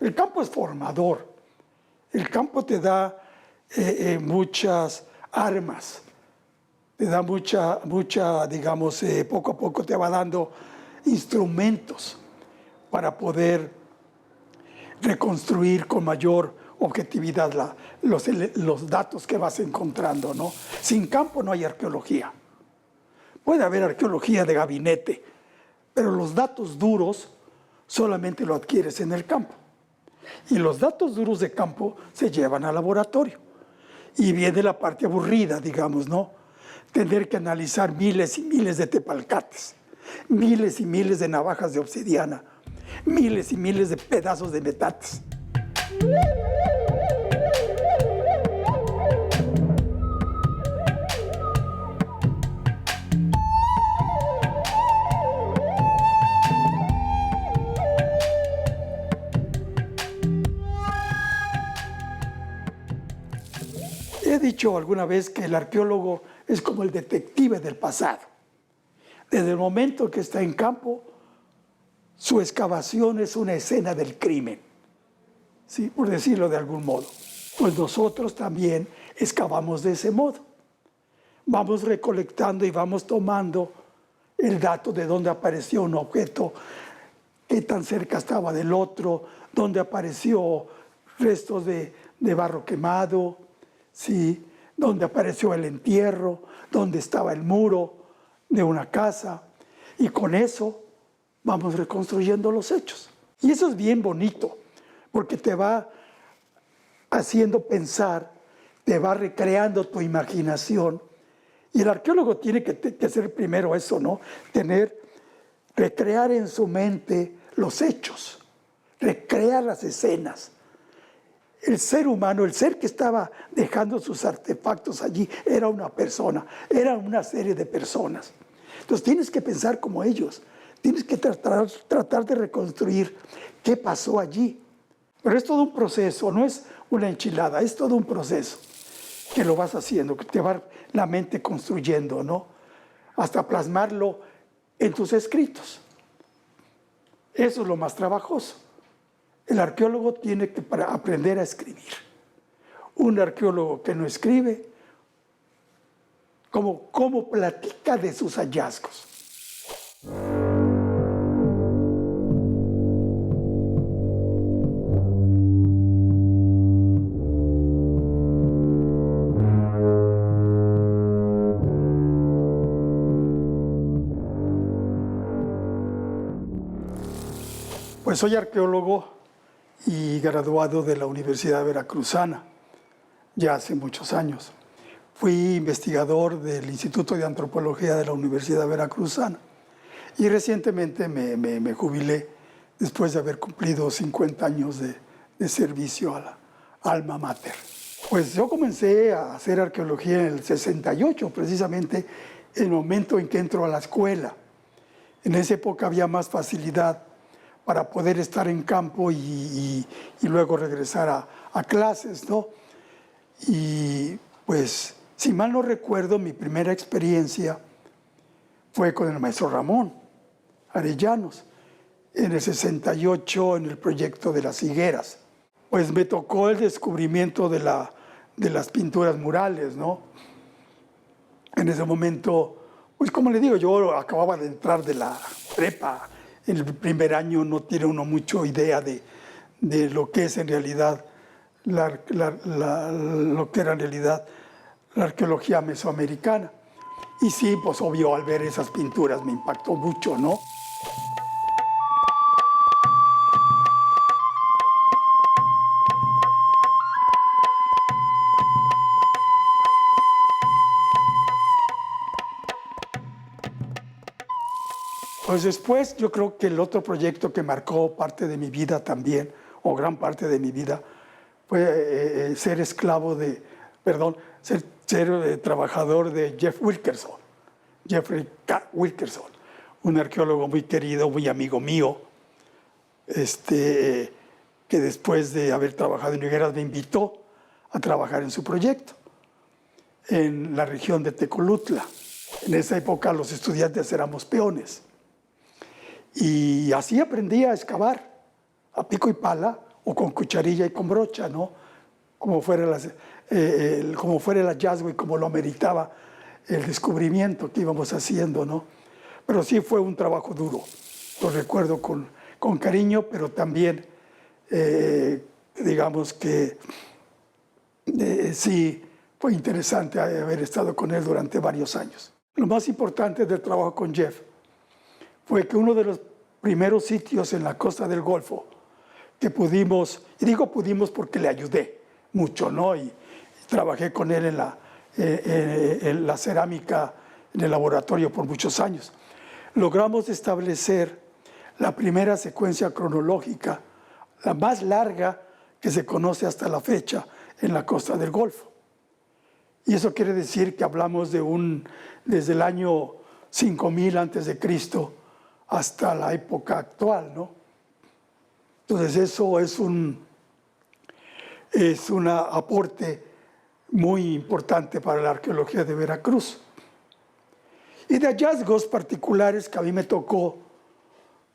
El campo es formador. El campo te da muchas armas, te da digamos, poco a poco te va dando instrumentos para poder reconstruir con mayor objetividad los datos que vas encontrando, ¿no? Sin campo no hay arqueología. Puede haber arqueología de gabinete, pero los datos duros solamente lo adquieres en el campo. Y los datos duros de campo se llevan al laboratorio. Y viene la parte aburrida, digamos, ¿no? Tener que analizar miles y miles de tepalcates, miles y miles de navajas de obsidiana, miles y miles de pedazos de metates. He dicho alguna vez que el arqueólogo es como el detective del pasado. Desde el momento que está en campo, su excavación es una escena del crimen, ¿sí? Por decirlo de algún modo. Pues nosotros también excavamos de ese modo. Vamos recolectando y vamos tomando el dato de dónde apareció un objeto, qué tan cerca estaba del otro, dónde apareció restos de barro quemado, ¿sí? Donde apareció el entierro, donde estaba el muro de una casa. Y con eso vamos reconstruyendo los hechos. Y eso es bien bonito, porque te va haciendo pensar, te va recreando tu imaginación. Y el arqueólogo tiene que hacer primero eso, ¿no? Recrear en su mente los hechos, recrear las escenas. El ser humano, el ser que estaba dejando sus artefactos allí, era una persona, era una serie de personas. Entonces tienes que pensar como ellos, tienes que tratar de reconstruir qué pasó allí. Pero es todo un proceso, no es una enchilada, es todo un proceso que lo vas haciendo, que te va la mente construyendo, ¿no? Hasta plasmarlo en tus escritos. Eso es lo más trabajoso. El arqueólogo tiene que aprender a escribir. Un arqueólogo que no escribe, ¿cómo platica de sus hallazgos? Pues soy arqueólogo y graduado de la Universidad Veracruzana, ya hace muchos años. Fui investigador del Instituto de Antropología de la Universidad Veracruzana y recientemente me jubilé después de haber cumplido 50 años de servicio a la alma mater. Pues yo comencé a hacer arqueología en el 68, precisamente el momento en que entro a la escuela. En esa época había más facilidad para poder estar en campo y luego regresar a clases, ¿no? Y pues, si mal no recuerdo, mi primera experiencia fue con el maestro Ramón Arellanos, en el 68, en el proyecto de las higueras. Pues me tocó el descubrimiento de las pinturas murales, ¿no? En ese momento, pues como le digo, yo acababa de entrar de la prepa. En el primer año no tiene uno mucha idea de lo que es en realidad lo que era en realidad la arqueología mesoamericana. Y sí, pues obvio, al ver esas pinturas me impactó mucho, ¿no? Pues después yo creo que el otro proyecto que marcó parte de mi vida también, o gran parte de mi vida, fue ser trabajador de Jeffrey K. Wilkerson, un arqueólogo muy querido, muy amigo mío, que después de haber trabajado en higueras me invitó a trabajar en su proyecto en la región de Tecolutla. En esa época los estudiantes éramos peones. Y así aprendí a excavar, a pico y pala, o con cucharilla y con brocha, ¿no? Como fuera, como fuera el hallazgo y como lo ameritaba el descubrimiento que íbamos haciendo, ¿no? Pero sí fue un trabajo duro, lo recuerdo con cariño, pero también, digamos que sí fue interesante haber estado con él durante varios años. Lo más importante del trabajo con Jeff fue que uno de los primeros sitios en la costa del Golfo que pudimos, y digo pudimos porque le ayudé mucho, ¿no? Y trabajé con él en la cerámica, en el laboratorio por muchos años. Logramos establecer la primera secuencia cronológica, la más larga que se conoce hasta la fecha en la costa del Golfo. Y eso quiere decir que hablamos desde el año 5000 antes de Cristo hasta la época actual, ¿no? Entonces eso es un aporte muy importante para la arqueología de Veracruz. Y de hallazgos particulares que a mí me tocó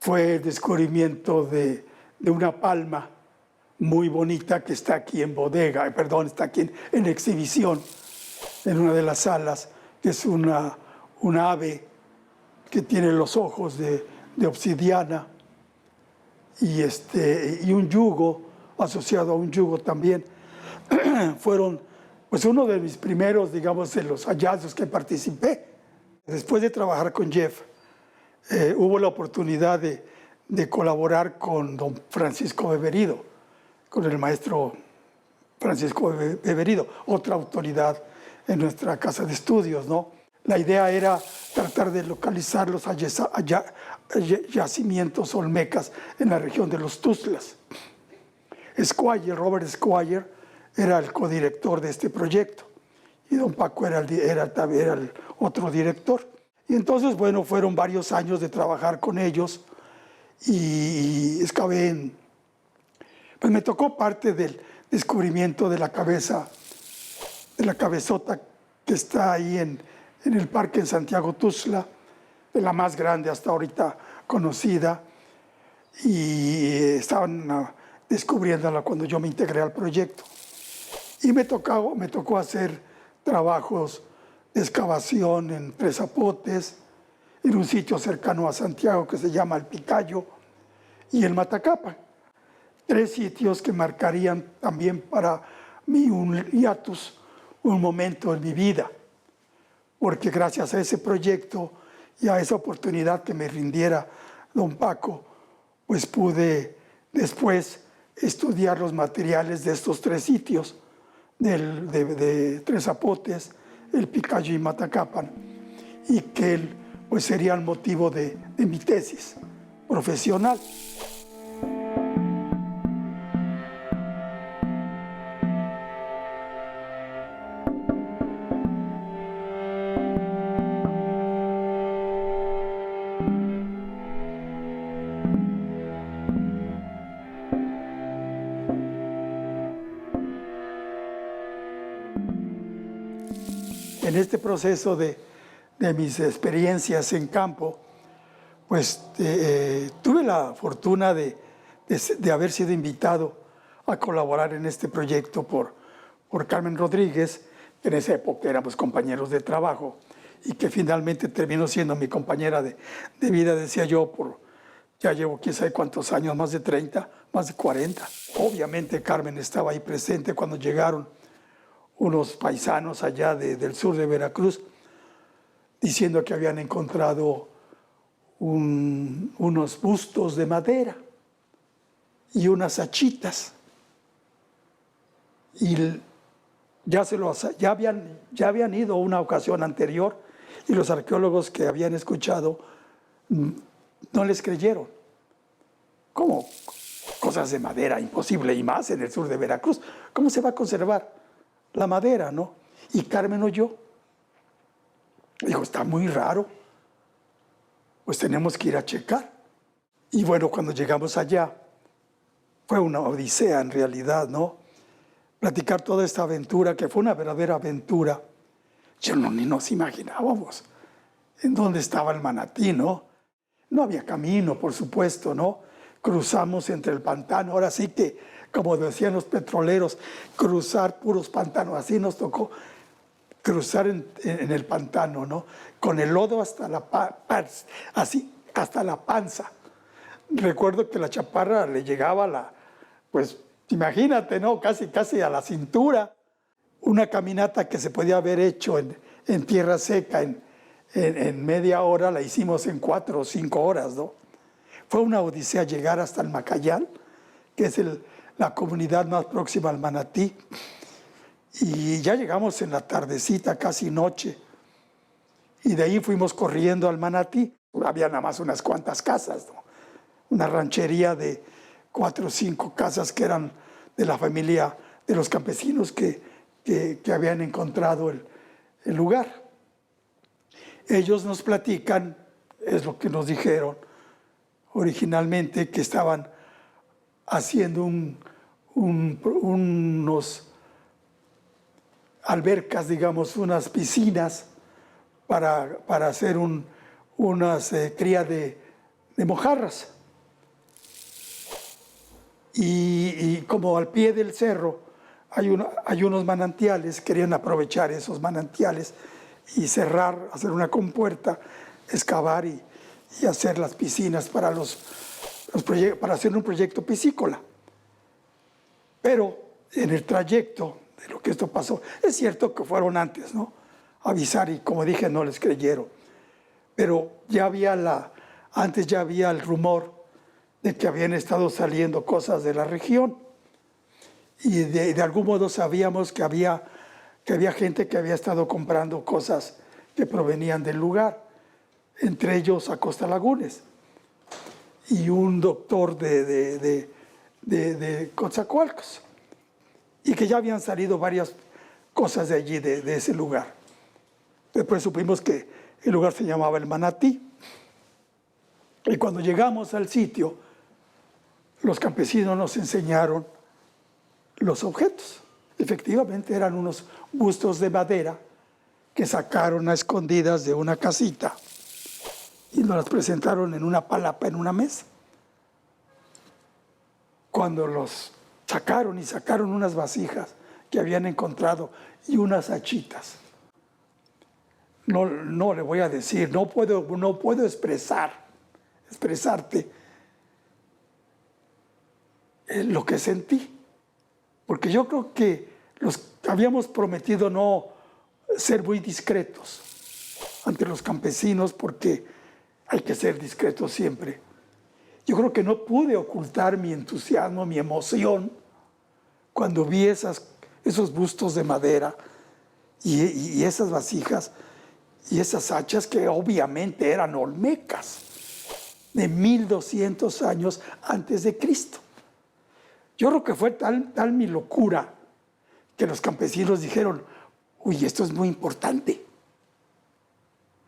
fue el descubrimiento de una palma muy bonita que está aquí en bodega, está aquí en exhibición en una de las salas, que es una ave que tiene los ojos de obsidiana y un yugo, asociado a un yugo también. Fueron pues uno de mis primeros, digamos, de los hallazgos que participé. Después de trabajar con Jeff, hubo la oportunidad de colaborar con don Francisco Beberido, con el maestro Francisco Beberido, otra autoridad en nuestra casa de estudios, ¿no? La idea era tratar de localizar los yacimientos olmecas en la región de los Tuxtlas. Robert Squire, era el codirector de este proyecto y don Paco era el otro director. Y entonces, bueno, fueron varios años de trabajar con ellos y pues me tocó parte del descubrimiento de la cabezota que está ahí en el parque en Santiago Tuxtla, de la más grande hasta ahorita conocida, y estaban descubriéndola cuando yo me integré al proyecto. Y me tocó hacer trabajos de excavación en Tres Zapotes, en un sitio cercano a Santiago que se llama El Picayo, y en Matacapa. 3 sitios que marcarían también para mí un hiatus, un momento en mi vida, porque gracias a ese proyecto y a esa oportunidad que me rindiera don Paco, pues pude después estudiar los materiales de estos 3 sitios, de Tres Zapotes, El Picayo y Matacapan, y que pues sería el motivo de mi tesis profesional. En este proceso de mis experiencias en campo, pues tuve la fortuna de haber sido invitado a colaborar en este proyecto por Carmen Rodríguez, que en esa época éramos compañeros de trabajo y que finalmente terminó siendo mi compañera de vida, decía yo, ya llevo quién sabe cuántos años, más de 30, más de 40. Obviamente Carmen estaba ahí presente cuando llegaron unos paisanos allá del sur de Veracruz, diciendo que habían encontrado unos bustos de madera y unas hachitas. Y ya habían ido una ocasión anterior y los arqueólogos que habían escuchado no les creyeron. ¿Cómo? Cosas de madera, imposible, y más en el sur de Veracruz. ¿Cómo se va a conservar la madera, no? Y Carmen oyó. Dijo, está muy raro, pues tenemos que ir a checar. Y bueno, cuando llegamos allá, fue una odisea en realidad, ¿no? Platicar toda esta aventura, que fue una verdadera aventura. Yo ni nos imaginábamos en dónde estaba el manatí, ¿no? No había camino, por supuesto, ¿no? cruzamos entre el pantano. Ahora sí que, como decían los petroleros, cruzar puros pantanos. Así nos tocó cruzar en el pantano, ¿no? Con el lodo hasta así, hasta la panza. Recuerdo que la chaparra le llegaba pues imagínate, ¿no? Casi a la cintura. Una caminata que se podía haber hecho en tierra seca en media hora, la hicimos en 4 o 5 horas, ¿no? Fue una odisea llegar hasta el Macayal, que es la comunidad más próxima al Manatí. Y ya llegamos en la tardecita, casi noche. Y de ahí fuimos corriendo al Manatí. Había nada más unas cuantas casas, ¿no? Una ranchería de 4 o 5 casas que eran de la familia de los campesinos que habían encontrado el lugar. Ellos nos platican, es lo que nos dijeron originalmente, que estaban haciendo unos albercas, digamos, unas piscinas para hacer unas cría de mojarras. Y como al pie del cerro hay unos manantiales, querían aprovechar esos manantiales y hacer una compuerta, excavar y hacer las piscinas para hacer un proyecto piscícola. Pero en el trayecto de lo que esto pasó, es cierto que fueron antes, ¿no? Avisar, y como dije, no les creyeron. Pero antes ya había el rumor de que habían estado saliendo cosas de la región. Y de algún modo sabíamos que había gente que había estado comprando cosas que provenían del lugar, entre ellos Acosta Lagunes y un doctor de Coatzacoalcos, y que ya habían salido varias cosas de allí, de ese lugar. Después supimos que el lugar se llamaba el Manatí. Y cuando llegamos al sitio, los campesinos nos enseñaron los objetos. Efectivamente eran unos bustos de madera que sacaron a escondidas de una casita y nos las presentaron en una palapa, en una mesa. Cuando los sacaron unas vasijas que habían encontrado y unas hachitas. No le voy a decir, no puedo expresarte lo que sentí. Porque yo creo que habíamos prometido no ser muy discretos ante los campesinos, porque hay que ser discretos siempre. Yo creo que no pude ocultar mi entusiasmo, mi emoción, cuando vi esos bustos de madera y esas vasijas y esas hachas que obviamente eran olmecas de 1200 años antes de Cristo. Yo creo que fue tal mi locura que los campesinos dijeron, uy, esto es muy importante.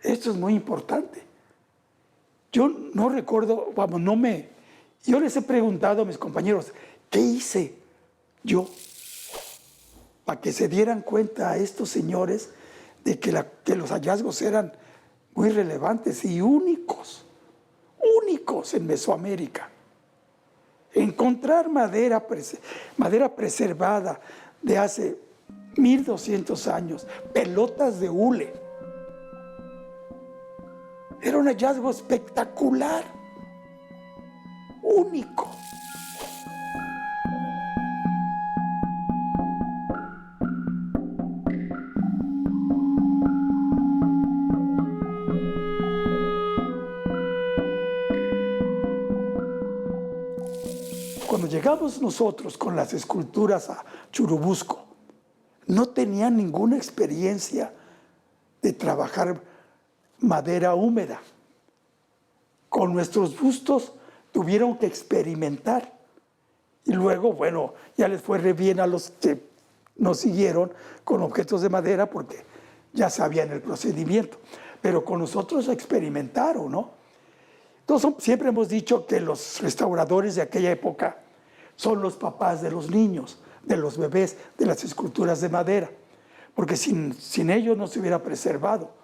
Esto es muy importante. Yo no recuerdo, yo les he preguntado a mis compañeros, ¿qué hice yo para que se dieran cuenta a estos señores de que los hallazgos eran muy relevantes y únicos en Mesoamérica? Encontrar madera preservada de hace 1200 años, pelotas de hule. Era un hallazgo espectacular, único. Cuando llegamos nosotros con las esculturas a Churubusco, no tenían ninguna experiencia de trabajar madera húmeda. Con nuestros bustos tuvieron que experimentar. Y luego, bueno, ya les fue re bien a los que nos siguieron con objetos de madera porque ya sabían el procedimiento. Pero con nosotros experimentaron, ¿no? Entonces, siempre hemos dicho que los restauradores de aquella época son los papás de los niños, de los bebés, de las esculturas de madera, porque sin ellos no se hubiera preservado.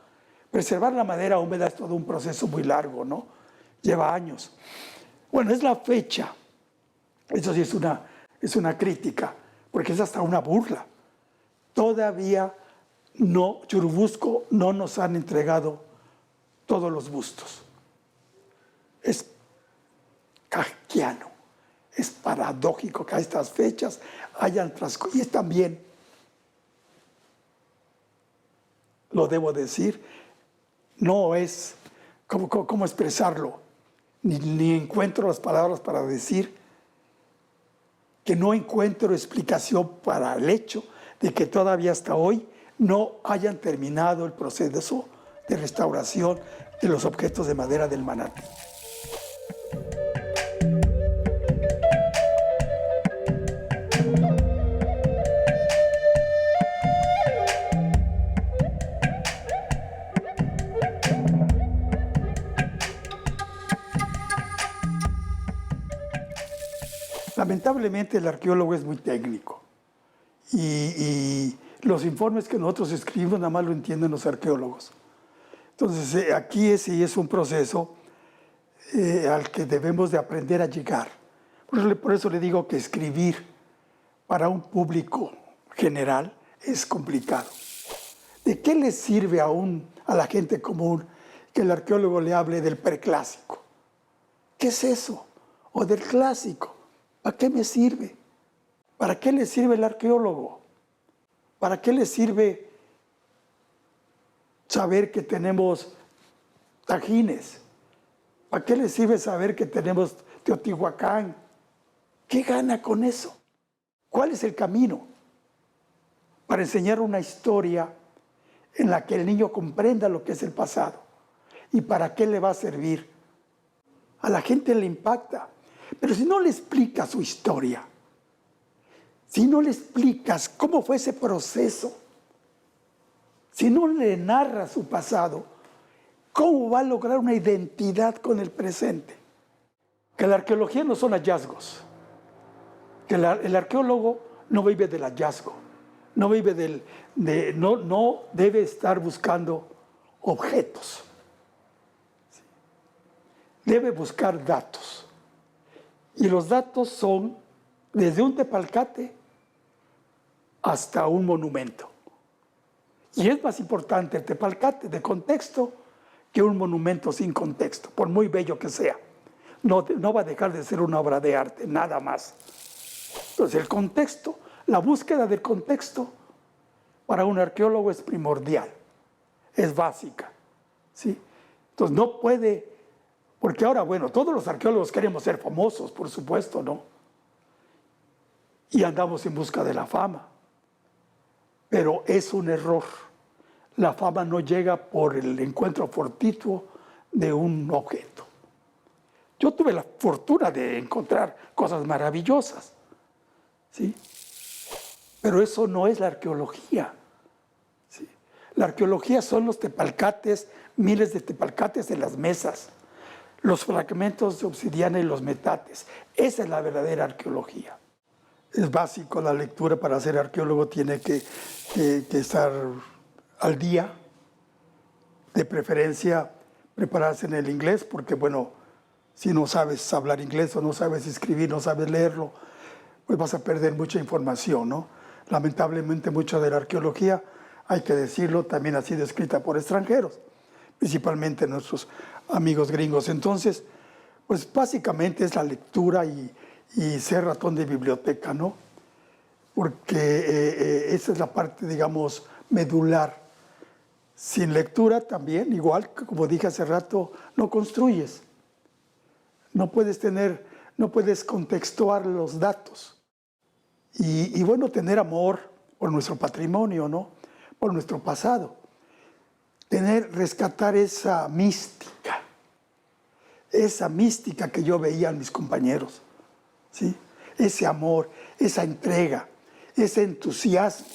Preservar la madera húmeda es todo un proceso muy largo, ¿no? Lleva años. Bueno, es la fecha. Eso sí es una crítica, porque es hasta una burla. Todavía no, Churubusco no nos han entregado todos los bustos. Es kafkiano, es paradójico que a estas fechas hayan transcurrido. Y es también, lo debo decir, no es, ¿cómo expresarlo? Ni encuentro las palabras para decir que no encuentro explicación para el hecho de que todavía hasta hoy no hayan terminado el proceso de restauración de los objetos de madera del Manatí. Lamentablemente el arqueólogo es muy técnico y los informes que nosotros escribimos nada más lo entienden los arqueólogos. Entonces aquí sí es un proceso al que debemos de aprender a llegar. Por eso le digo que escribir para un público general es complicado. ¿De qué le sirve a la gente común que el arqueólogo le hable del preclásico? ¿Qué es eso? O del clásico. ¿Para qué me sirve? ¿Para qué le sirve el arqueólogo? ¿Para qué le sirve saber que tenemos Tajines? ¿Para qué le sirve saber que tenemos Teotihuacán? ¿Qué gana con eso? ¿Cuál es el camino? Para enseñar una historia en la que el niño comprenda lo que es el pasado. ¿Y para qué le va a servir? A la gente le impacta. Pero si no le explicas su historia, si no le explicas cómo fue ese proceso, si no le narras su pasado, ¿cómo va a lograr una identidad con el presente? Que la arqueología no son hallazgos, que el arqueólogo no vive del hallazgo, no vive no debe estar buscando objetos, debe buscar datos. Y los datos son desde un tepalcate hasta un monumento. Y es más importante el tepalcate de contexto que un monumento sin contexto, por muy bello que sea. No va a dejar de ser una obra de arte, nada más. Entonces el contexto, la búsqueda del contexto para un arqueólogo es primordial, es básica, ¿sí? Entonces no puede... Porque ahora, bueno, todos los arqueólogos queremos ser famosos, por supuesto, ¿no? Y andamos en busca de la fama. Pero es un error. La fama no llega por el encuentro fortuito de un objeto. Yo tuve la fortuna de encontrar cosas maravillosas, ¿sí? Pero eso no es la arqueología, ¿sí? La arqueología son los tepalcates, miles de tepalcates en las mesas, los fragmentos de obsidiana y los metates. Esa es la verdadera arqueología. Es básico la lectura. Para ser arqueólogo tiene que estar al día, de preferencia prepararse en el inglés, porque bueno, si no sabes hablar inglés o no sabes escribir, no sabes leerlo, pues vas a perder mucha información, ¿no? Lamentablemente mucha de la arqueología, hay que decirlo, también ha sido escrita por extranjeros, principalmente nuestros amigos gringos. Entonces, pues básicamente es la lectura y ser ratón de biblioteca, ¿no? Porque esa es la parte, digamos, medular. Sin lectura también, igual que como dije hace rato, no construyes. No puedes contextuar los datos. Y bueno, tener amor por nuestro patrimonio, ¿no? Por nuestro pasado. Rescatar esa mística que yo veía en mis compañeros, ¿sí? Ese amor, esa entrega, ese entusiasmo